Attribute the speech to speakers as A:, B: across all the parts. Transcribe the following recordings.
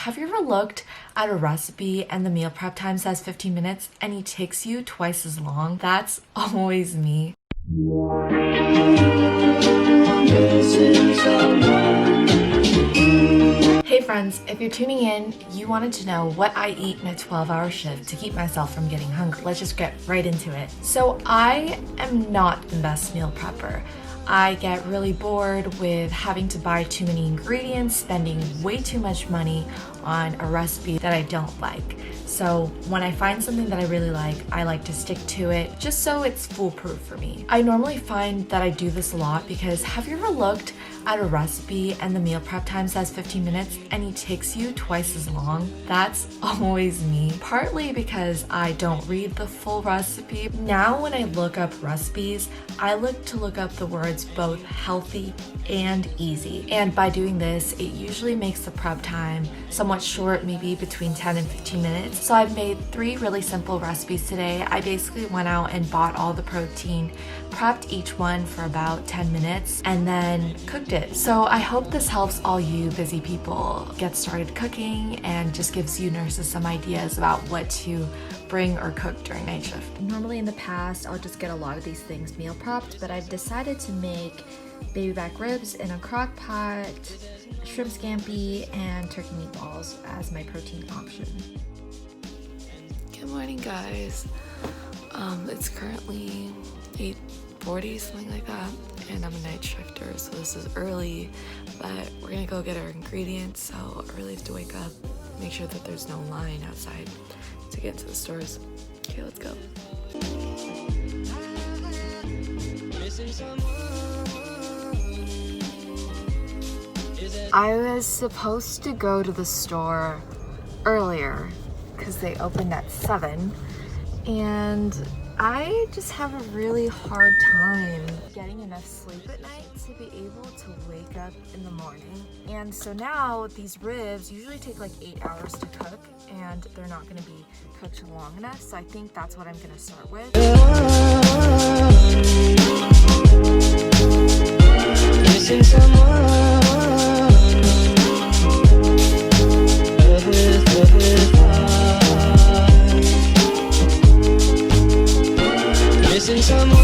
A: have you ever looked at a recipe and the meal prep time says 15 minutes and it takes you twice as long? That's always me. Hey friends, if you're tuning in, you wanted to know what I eat in a 12-hour shift to keep myself from getting hungry. Let's just get right into it. So I am not the best meal prepper. I get really bored with having to buy too many ingredients, spending way too much money on a recipe that I don't like. So when I find something that I really like, I like to stick to it just so it's foolproof for me. I normally find that I do this a lot because have you ever looked at a recipe and the meal prep time says 15 minutes and it takes you twice as long? That's always me. Partly because I don't read the full recipe. Now when I look up recipes, I look up the words both healthy and easy. And by doing this, it usually makes the prep time somewhat short, maybe between 10 and 15 minutes. So I've made 3 really simple recipes today. I basically went out and bought all the protein, prepped each one for about 10 minutes, and then cooked it. So I hope this helps all you busy people get started cooking and just gives you nurses some ideas about what to bring or cook during night shift.
B: Normally in the past, I'll just get a lot of these things meal prepped, but I've decided to make baby back ribs in a crock pot, shrimp scampi, and turkey meatballs as my protein option.
A: Good morning, guys. It's currently 8:40, something like that, and I'm a night shifter, so this is early, but we're gonna go get our ingredients, so I really have to wake up, make sure that there's no line outside to get to the stores. Okay, let's go. I was supposed to go to the store earlier because they opened at 7, and I just have a really hard time getting enough sleep at night to be able to wake up in the morning. And so now these ribs usually take like 8 hours to cook, and they're not going to be cooked long enough, so I think that's what I'm going to start with. Missing someone. Missing someone.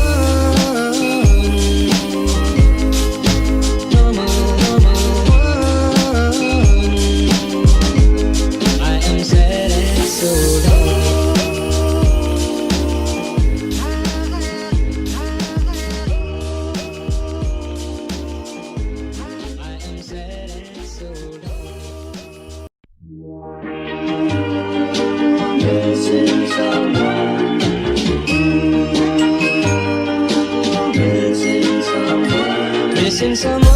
A: I am sad and so lonely. I am sad and so lonely. Missing someone. Missing someone.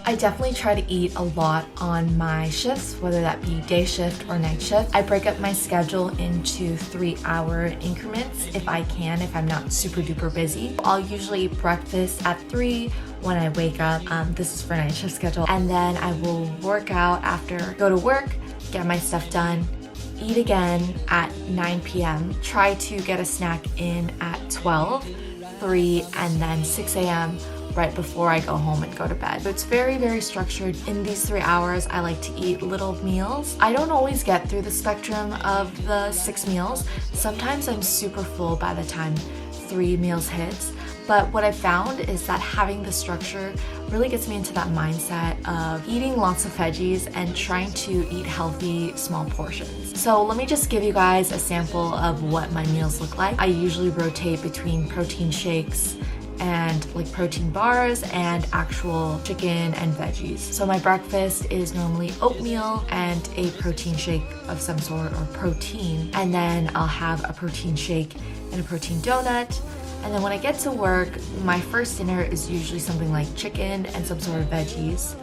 A: I definitely try to eat a lot on my shifts, whether that be day shift or night shift. I break up my schedule into 3-hour increments if I can, if I'm not super duper busy. I'll usually eat breakfast at 3 when I wake up. This is for night shift schedule. And then I will work out after, go to work, get my stuff done, eat again at 9 p.m. Try to get a snack in at 12, 3, and then 6 a.m. right before I go home and go to bed. So it's very, very structured. In these 3 hours, I like to eat little meals. I don't always get through the spectrum of the 6 meals. Sometimes I'm super full by the time 3 meals hits. But what I found is that having the structure really gets me into that mindset of eating lots of veggies and trying to eat healthy, small portions. So let me just give you guys a sample of what my meals look like. I usually rotate between protein shakes and like protein bars and actual chicken and veggies. So my breakfast is normally oatmeal and a protein shake of some sort or protein. And then I'll have a protein shake and a protein donut. And then when I get to work, my first dinner is usually something like chicken and some sort of veggies.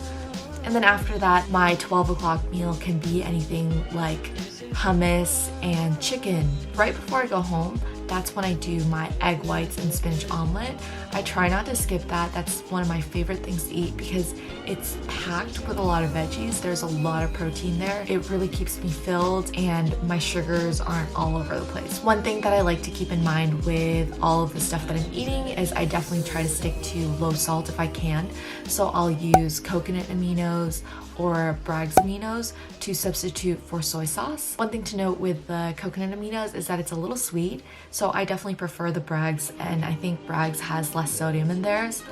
A: And then after that, my 12 o'clock meal can be anything like hummus and chicken. Right before I go home, that's when I do my egg whites and spinach omelet. I try not to skip that. That's one of my favorite things to eat because it's packed with a lot of veggies. There's a lot of protein there. It really keeps me filled and my sugars aren't all over the place. One thing that I like to keep in mind with all of the stuff that I'm eating is I definitely try to stick to low salt if I can. So I'll use coconut aminos or Bragg's aminos to substitute for soy sauce. One thing to note with the coconut aminos is that it's a little sweet, so I definitely prefer the Bragg's, and I think Bragg's has less sodium in theirs.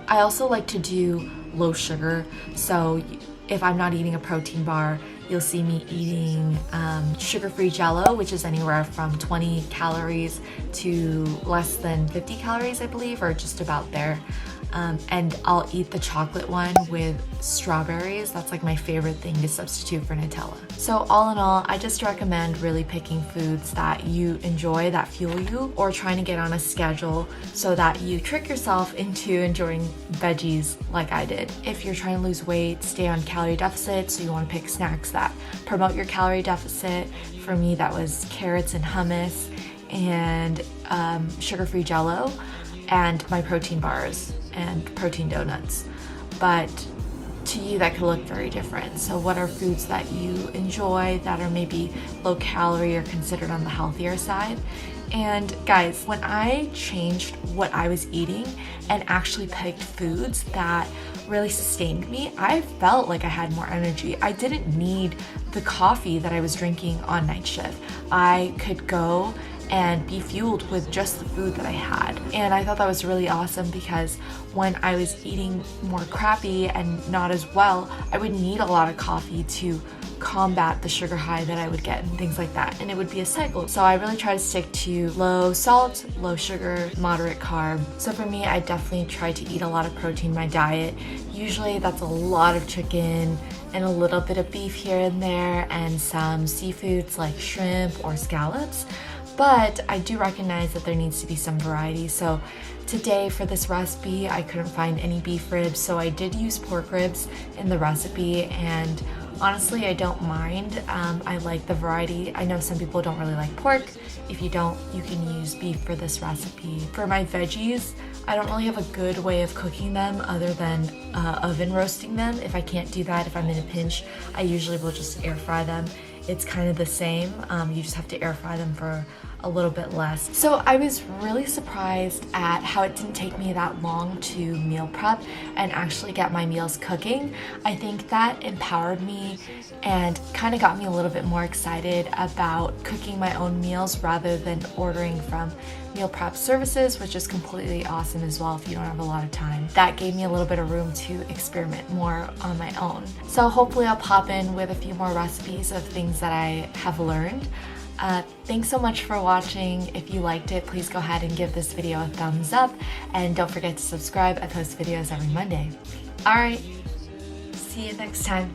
A: I also like to do low sugar, so if I'm not eating a protein bar, you'll see me eating sugar-free Jell-O, which is anywhere from 20 calories to less than 50 calories, I believe, or just about there. And I'll eat the chocolate one with strawberries. That's like my favorite thing to substitute for Nutella. So all in all, I just recommend really picking foods that you enjoy, that fuel you, or trying to get on a schedule so that you trick yourself into enjoying veggies like I did. If you're trying to lose weight, stay on calorie deficit, so you want to pick snacks that promote your calorie deficit. For me, that was carrots and hummus and sugar-free Jell-O and my protein bars and protein donuts. But to you, that could look very different. So what are foods that you enjoy that are maybe low calorie or considered on the healthier side? And guys, when I changed what I was eating and actually picked foods that really sustained me, I felt like I had more energy. I didn't need the coffee that I was drinking on night shift. I could go and be fueled with just the food that I had. And I thought that was really awesome because when I was eating more crappy and not as well, I would need a lot of coffee to combat the sugar high that I would get and things like that. And it would be a cycle. So I really try to stick to low salt, low sugar, moderate carb. So for me, I definitely try to eat a lot of protein in my diet. Usually that's a lot of chicken and a little bit of beef here and there and some seafoods like shrimp or scallops. But I do recognize that there needs to be some variety. So today for this recipe, I couldn't find any beef ribs, so I did use pork ribs in the recipe, and honestly, I don't mind. I like the variety. I know some people don't really like pork. If you don't, you can use beef for this recipe. For my veggies, I don't really have a good way of cooking them other than oven roasting them. If I can't do that, if I'm in a pinch, I usually will just air fry them. It's kind of the same. You just have to air fry them for a little bit less. So I was really surprised at how it didn't take me that long to meal prep and actually get my meals cooking. I think that empowered me and kind of got me a little bit more excited about cooking my own meals rather than ordering from meal prep services, which is completely awesome as well if you don't have a lot of time. That gave me a little bit of room to experiment more on my own. So hopefully I'll pop in with a few more recipes of things that I have learned. Thanks so much for watching. If you liked it, please go ahead and give this video a thumbs up, and don't forget to subscribe. I post videos every Monday. All right, see you next time.